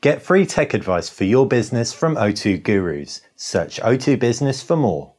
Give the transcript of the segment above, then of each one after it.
Get free tech advice for your business from O2 Gurus. Search O2 Business for more.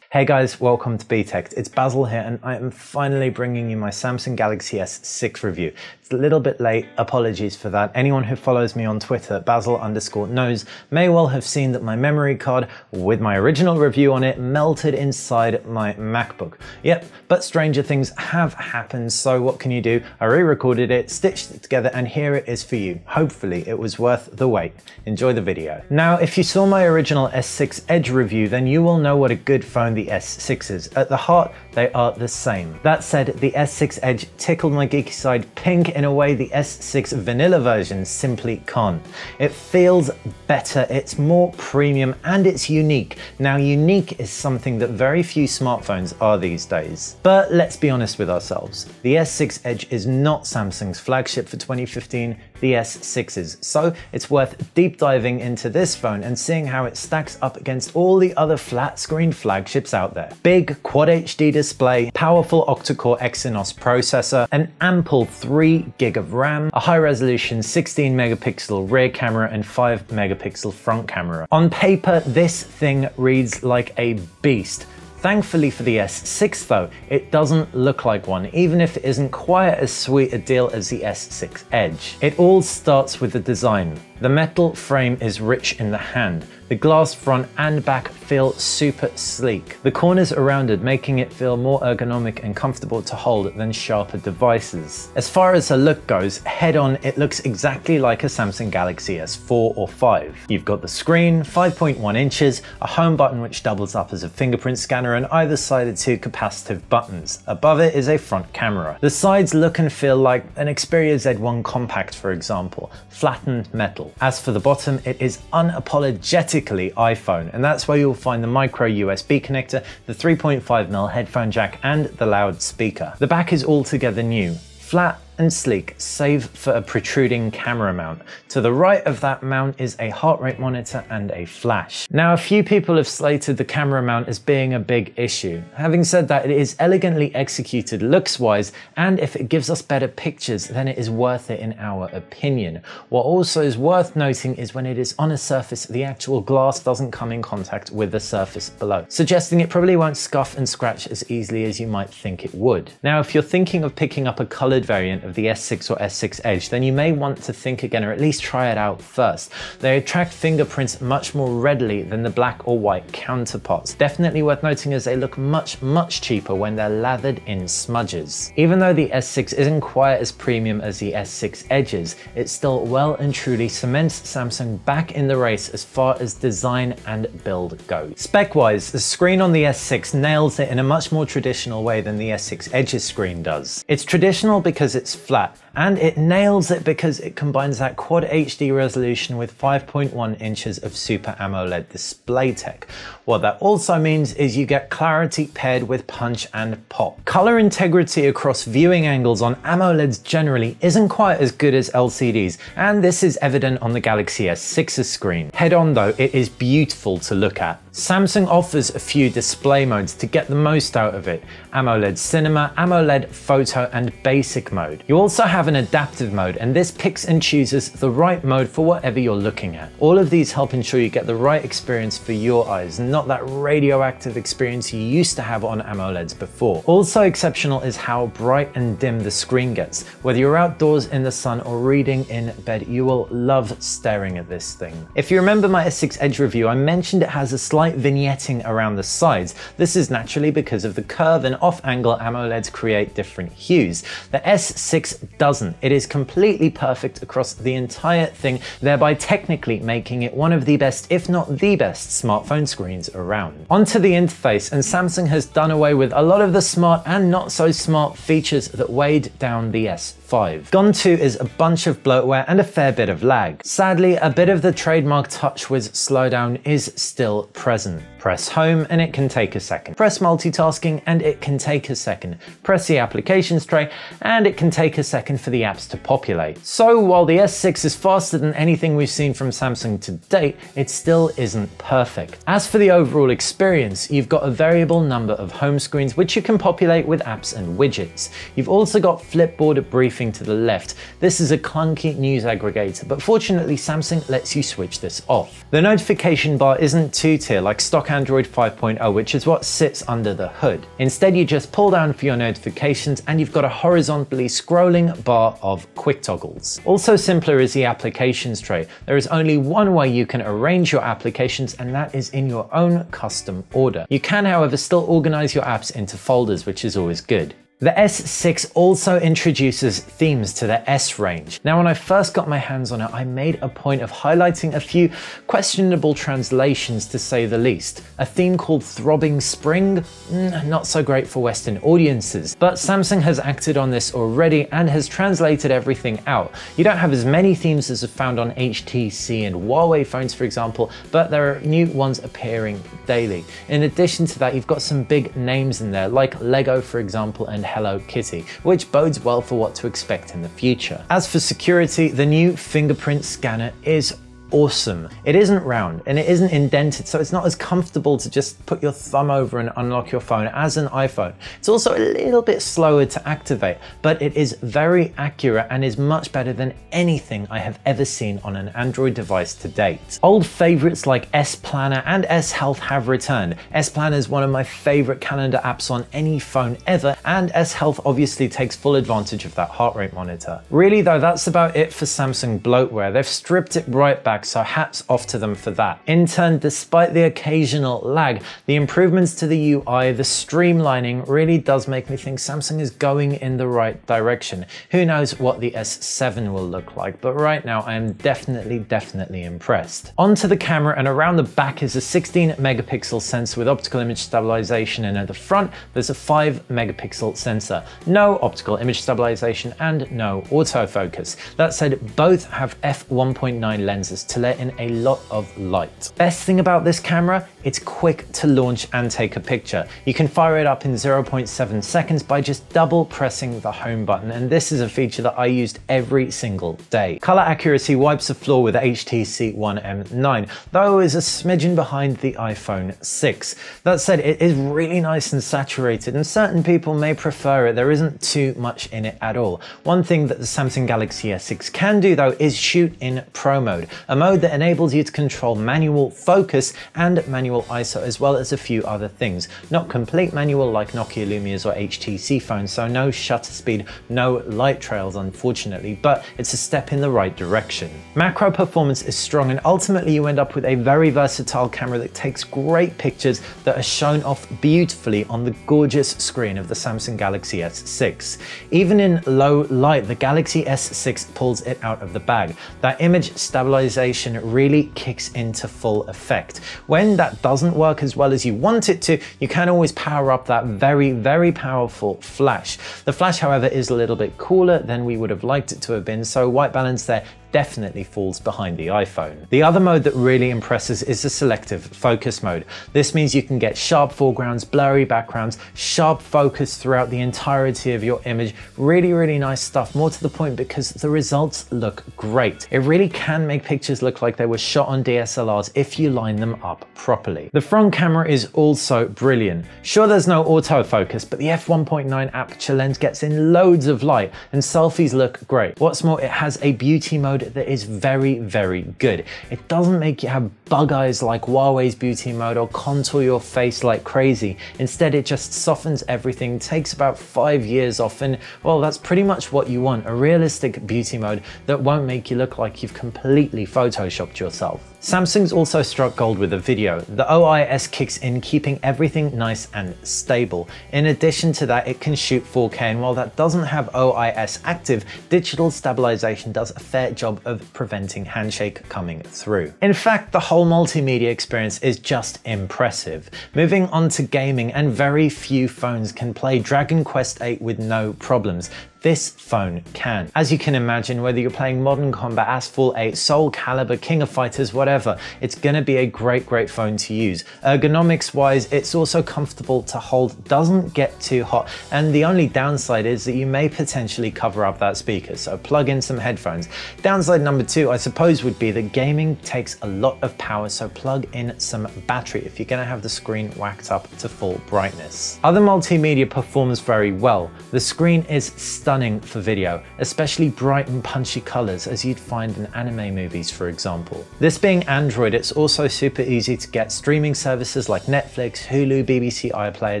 Hey guys, welcome to BTech. It's Basil here and I am finally bringing you my Samsung Galaxy S6 review. It's a little bit late, apologies for that. Anyone who follows me on Twitter, Basil_knows, may well have seen that my memory card with my original review on it melted inside my MacBook. Yep, but stranger things have happened, so what can you do? I re-recorded it, stitched it together, and here it is for you. Hopefully it was worth the wait. Enjoy the video. Now, if you saw my original S6 Edge review, then you will know what a good phone the S6 is. At the heart, they are the same. That said, the S6 Edge tickled my geeky side pink in a way the S6 vanilla version simply can't. It feels better, it's more premium, and it's unique. Now, unique is something that very few smartphones are these days. But let's be honest with ourselves. The S6 Edge is not Samsung's flagship for 2015, the S6 is. So it's worth deep diving into this phone and seeing how it stacks up against all the other flat screen flagships out there. Big Quad HD display, powerful octa-core Exynos processor, an ample 3 GB of RAM, a high resolution 16 megapixel rear camera and 5 megapixel front camera. On paper, this thing reads like a beast. Thankfully for the S6 though, it doesn't look like one, even if it isn't quite as sweet a deal as the S6 Edge. It all starts with the design. The metal frame is rich in the hand. The glass front and back feel super sleek. The corners are rounded, making it feel more ergonomic and comfortable to hold than sharper devices. As far as the look goes, head-on it looks exactly like a Samsung Galaxy S4 or 5. You've got the screen, 5.1 inches, a home button which doubles up as a fingerprint scanner, and either side are 2 capacitive buttons. Above it is a front camera. The sides look and feel like an Xperia Z1 Compact, for example, flattened metal. As for the bottom, it is unapologetically iPhone, and that's where you'll find the micro USB connector, the 3.5mm headphone jack, and the loudspeaker. The back is altogether new, flat and sleek, save for a protruding camera mount. To the right of that mount is a heart rate monitor and a flash. Now, a few people have slated the camera mount as being a big issue. Having said that, it is elegantly executed looks-wise, and if it gives us better pictures, then it is worth it in our opinion. What also is worth noting is when it is on a surface, the actual glass doesn't come in contact with the surface below, suggesting it probably won't scuff and scratch as easily as you might think it would. Now, if you're thinking of picking up a colored variant of the S6 or S6 Edge, then you may want to think again, or at least try it out first. They attract fingerprints much more readily than the black or white counterparts. Definitely worth noting as they look much cheaper when they're lathered in smudges. Even though the S6 isn't quite as premium as the S6 Edges, it still well and truly cements Samsung back in the race as far as design and build goes. Spec-wise, the screen on the S6 nails it in a much more traditional way than the S6 Edge's screen does. It's traditional because it's flat, and it nails it because it combines that Quad HD resolution with 5.1 inches of Super AMOLED display tech. What that also means is you get clarity paired with punch and pop. Color integrity across viewing angles on AMOLEDs generally isn't quite as good as LCDs, and this is evident on the Galaxy S6's screen. Head-on though, it is beautiful to look at. Samsung offers a few display modes to get the most out of it: AMOLED Cinema, AMOLED Photo, and Basic mode. You also have an adaptive mode, and this picks and chooses the right mode for whatever you're looking at. All of these help ensure you get the right experience for your eyes, not that radioactive experience you used to have on AMOLEDs before. Also exceptional is how bright and dim the screen gets. Whether you're outdoors in the sun or reading in bed, you will love staring at this thing. If you remember my S6 Edge review, I mentioned it has a slight vignetting around the sides. This is naturally because of the curve and off-angle AMOLEDs create different hues. The S6 doesn't. It is completely perfect across the entire thing, thereby technically making it one of the best, if not the best, smartphone screens around. Onto the interface, and Samsung has done away with a lot of the smart and not so smart features that weighed down the S5. Gone too is a bunch of bloatware and a fair bit of lag. Sadly, a bit of the trademark TouchWiz slowdown is still present. Press home and it can take a second. Press multitasking and it can take a second. Press the applications tray and it can take a second for the apps to populate. So while the S6 is faster than anything we've seen from Samsung to date, it still isn't perfect. As for the overall experience, you've got a variable number of home screens which you can populate with apps and widgets. You've also got Flipboard briefing to the left. This is a clunky news aggregator, but fortunately Samsung lets you switch this off. The notification bar isn't two-tier like stock Android 5.0, which is what sits under the hood. Instead, you just pull down for your notifications and you've got a horizontally scrolling bar of quick toggles. Also simpler is the applications tray. There is only one way you can arrange your applications, and that is in your own custom order. You can, however, still organize your apps into folders, which is always good. The S6 also introduces themes to the S range. Now, when I first got my hands on it, I made a point of highlighting a few questionable translations, to say the least. A theme called Throbbing Spring? Not so great for Western audiences, but Samsung has acted on this already and has translated everything out. You don't have as many themes as are found on HTC and Huawei phones, for example, but there are new ones appearing daily. In addition to that, you've got some big names in there, like Lego, for example, and Hello Kitty, which bodes well for what to expect in the future. As for security, the new fingerprint scanner is awesome. It isn't round and it isn't indented, so it's not as comfortable to just put your thumb over and unlock your phone as an iPhone. It's also a little bit slower to activate, but it is very accurate and is much better than anything I have ever seen on an Android device to date. Old favorites like S Planner and S Health have returned. S Planner is one of my favorite calendar apps on any phone ever, and S Health obviously takes full advantage of that heart rate monitor. Really though, that's about it for Samsung bloatware. They've stripped it right back, so hats off to them for that. In turn, despite the occasional lag, the improvements to the UI, the streamlining really does make me think Samsung is going in the right direction. Who knows what the S7 will look like, but right now I am definitely impressed. Onto the camera, and around the back is a 16 megapixel sensor with optical image stabilization, and at the front there's a 5 megapixel sensor. No optical image stabilization and no autofocus. That said, both have f1.9 lenses to let in a lot of light. Best thing about this camera, it's quick to launch and take a picture. You can fire it up in 0.7 seconds by just double pressing the home button, and this is a feature that I used every single day. Color accuracy wipes the floor with the HTC One M9, though is a smidgen behind the iPhone 6. That said, it is really nice and saturated, and certain people may prefer it. There isn't too much in it at all. One thing that the Samsung Galaxy S6 can do though is shoot in Pro mode, a mode that enables you to control manual focus and manual ISO, as well as a few other things. Not complete manual like Nokia Lumias or HTC phones, so no shutter speed, no light trails unfortunately, but it's a step in the right direction. Macro performance is strong, and ultimately you end up with a very versatile camera that takes great pictures that are shown off beautifully on the gorgeous screen of the Samsung Galaxy S6. Even in low light, the Galaxy S6 pulls it out of the bag. That image stabilization really kicks into full effect. When that doesn't work as well as you want it to, you can always power up that very powerful flash. The flash, however, is a little bit cooler than we would have liked it to have been, so white balance there definitely falls behind the iPhone. The other mode that really impresses is the selective focus mode. This means you can get sharp foregrounds, blurry backgrounds, sharp focus throughout the entirety of your image. Really nice stuff, more to the point because the results look great. It really can make pictures look like they were shot on DSLRs if you line them up properly. The front camera is also brilliant. Sure, there's no autofocus, but the f1.9 aperture lens gets in loads of light and selfies look great. What's more, it has a beauty mode that is very good. It doesn't make you have bug eyes like Huawei's beauty mode or contour your face like crazy. Instead, it just softens everything, takes about 5 years off, and well, that's pretty much what you want, a realistic beauty mode that won't make you look like you've completely photoshopped yourself. Samsung's also struck gold with the video. The OIS kicks in, keeping everything nice and stable. In addition to that, it can shoot 4K, and while that doesn't have OIS active, digital stabilization does a fair job of preventing handshake coming through. In fact, the whole multimedia experience is just impressive. Moving on to gaming, and very few phones can play Dragon Quest VIII with no problems. this phone can. As you can imagine, whether you're playing Modern Combat, Asphalt 8, Soul Calibur, King of Fighters, whatever, it's gonna be a great phone to use. Ergonomics wise, it's also comfortable to hold, doesn't get too hot, and the only downside is that you may potentially cover up that speaker, so plug in some headphones. Downside number 2, I suppose, would be that gaming takes a lot of power, so plug in some battery if you're gonna have the screen whacked up to full brightness. Other multimedia performs very well. The screen is stunning for video, especially bright and punchy colors as you'd find in anime movies, for example. This being Android, it's also super easy to get streaming services like Netflix, Hulu, BBC iPlayer,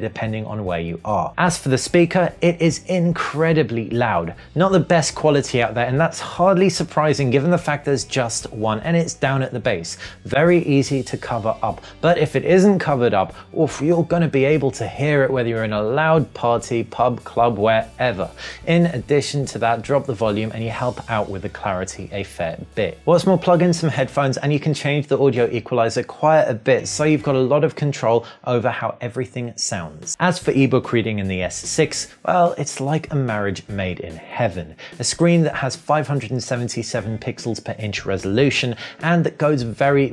depending on where you are. As for the speaker, it is incredibly loud. Not the best quality out there, and that's hardly surprising given the fact there's just one and it's down at the base. Very easy to cover up, but if it isn't covered up, oof, you're going to be able to hear it whether you're in a loud party, pub, club, wherever. In addition to that, drop the volume and you help out with the clarity a fair bit. What's more, plug in some headphones and you can change the audio equalizer quite a bit, so you've got a lot of control over how everything sounds. As for ebook reading in the S6, well, it's like a marriage made in heaven. A screen that has 577 pixels per inch resolution and that goes very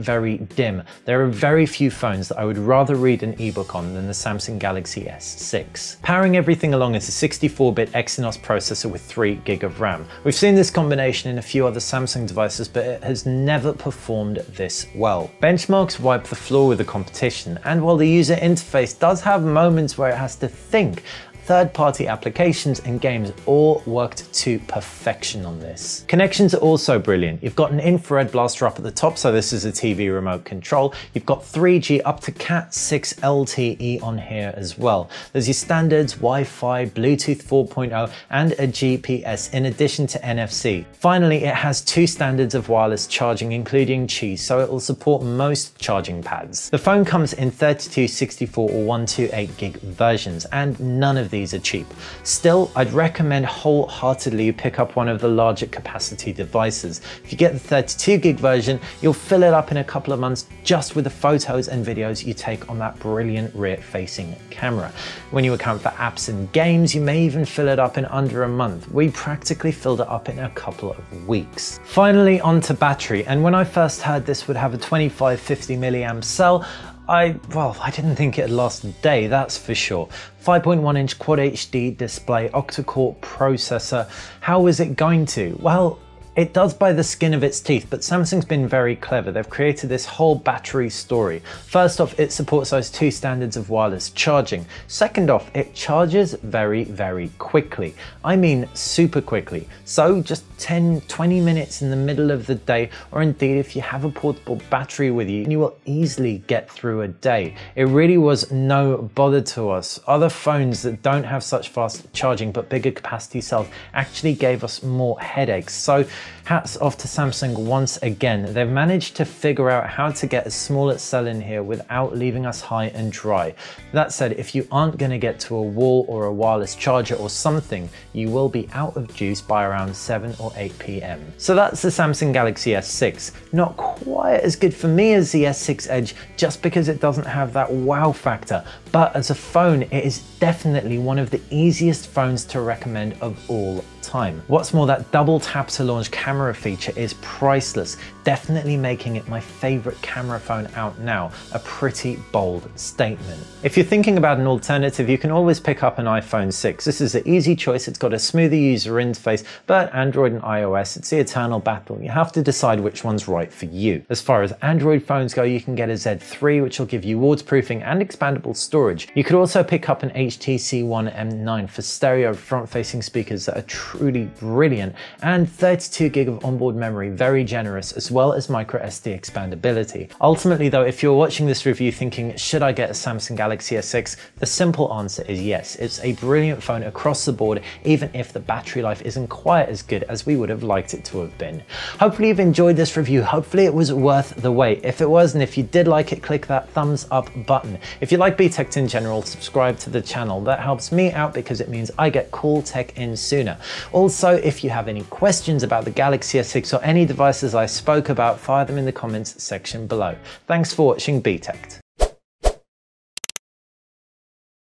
dim. There are very few phones that I would rather read an ebook on than the Samsung Galaxy S6. Powering everything along is a 64-bit Exynos processor with 3 GB of RAM. We've seen this combination in a few other Samsung devices, but it has never performed this well. Benchmarks wipe the floor with the competition, and while the user interface does have moments where it has to think, third-party applications and games all worked to perfection on this. Connections are also brilliant. You've got an infrared blaster up at the top, so this is a TV remote control. You've got 3G up to Cat 6 LTE on here as well. There's your standards, Wi-Fi, Bluetooth 4.0, and a GPS in addition to NFC. Finally, it has 2 standards of wireless charging, including Qi, so it will support most charging pads. The phone comes in 32, 64, or 128 gig versions, and none of these are cheap. Still, I'd recommend wholeheartedly you pick up one of the larger capacity devices. If you get the 32 gig version, you'll fill it up in a couple of months just with the photos and videos you take on that brilliant rear-facing camera. When you account for apps and games, you may even fill it up in under a month. We practically filled it up in a couple of weeks. Finally, onto battery, and when I first heard this would have a 25-50 milliamp cell, I didn't think it'd last a day, that's for sure. 5.1-inch Quad HD display, octa-core processor. How was it going to? Well, it does by the skin of its teeth, but Samsung's been very clever. They've created this whole battery story. First off, it supports those 2 standards of wireless charging. Second off, it charges very quickly. I mean super quickly. So just 10-20 minutes in the middle of the day, or indeed if you have a portable battery with you, you will easily get through a day. It really was no bother to us. Other phones that don't have such fast charging but bigger capacity cells actually gave us more headaches. So hats off to Samsung once again. They've managed to figure out how to get a smaller cell in here without leaving us high and dry. That said, if you aren't going to get to a wall or a wireless charger or something, you will be out of juice by around 7 or 8 PM. So that's the Samsung Galaxy S6. Not quite as good for me as the S6 Edge just because it doesn't have that wow factor, but as a phone it is definitely one of the easiest phones to recommend of all time. What's more, that double tap to launch camera feature is priceless, definitely making it my favorite camera phone out now. A pretty bold statement. If you're thinking about an alternative, you can always pick up an iPhone 6. This is an easy choice. It's got a smoother user interface, but Android and iOS, it's the eternal battle. You have to decide which one's right for you. As far as Android phones go, you can get a Z3, which will give you waterproofing and expandable storage. You could also pick up an HTC One M9 for stereo front-facing speakers that are truly brilliant, and 32 gig of onboard memory, very generous, as well as micro SD expandability. Ultimately though, if you're watching this review thinking, should I get a Samsung Galaxy S6? The simple answer is yes. It's a brilliant phone across the board, even if the battery life isn't quite as good as we would have liked it to have been. Hopefully you've enjoyed this review. Hopefully it was worth the wait. If it was, and if you did like it, click that thumbs up button. If you like BTech in general, subscribe to the channel. That helps me out because it means I get cool tech in sooner. Also, if you have any questions about the Galaxy S6 or any devices I spoke about, fire them in the comments section below. Thanks for watching BTech.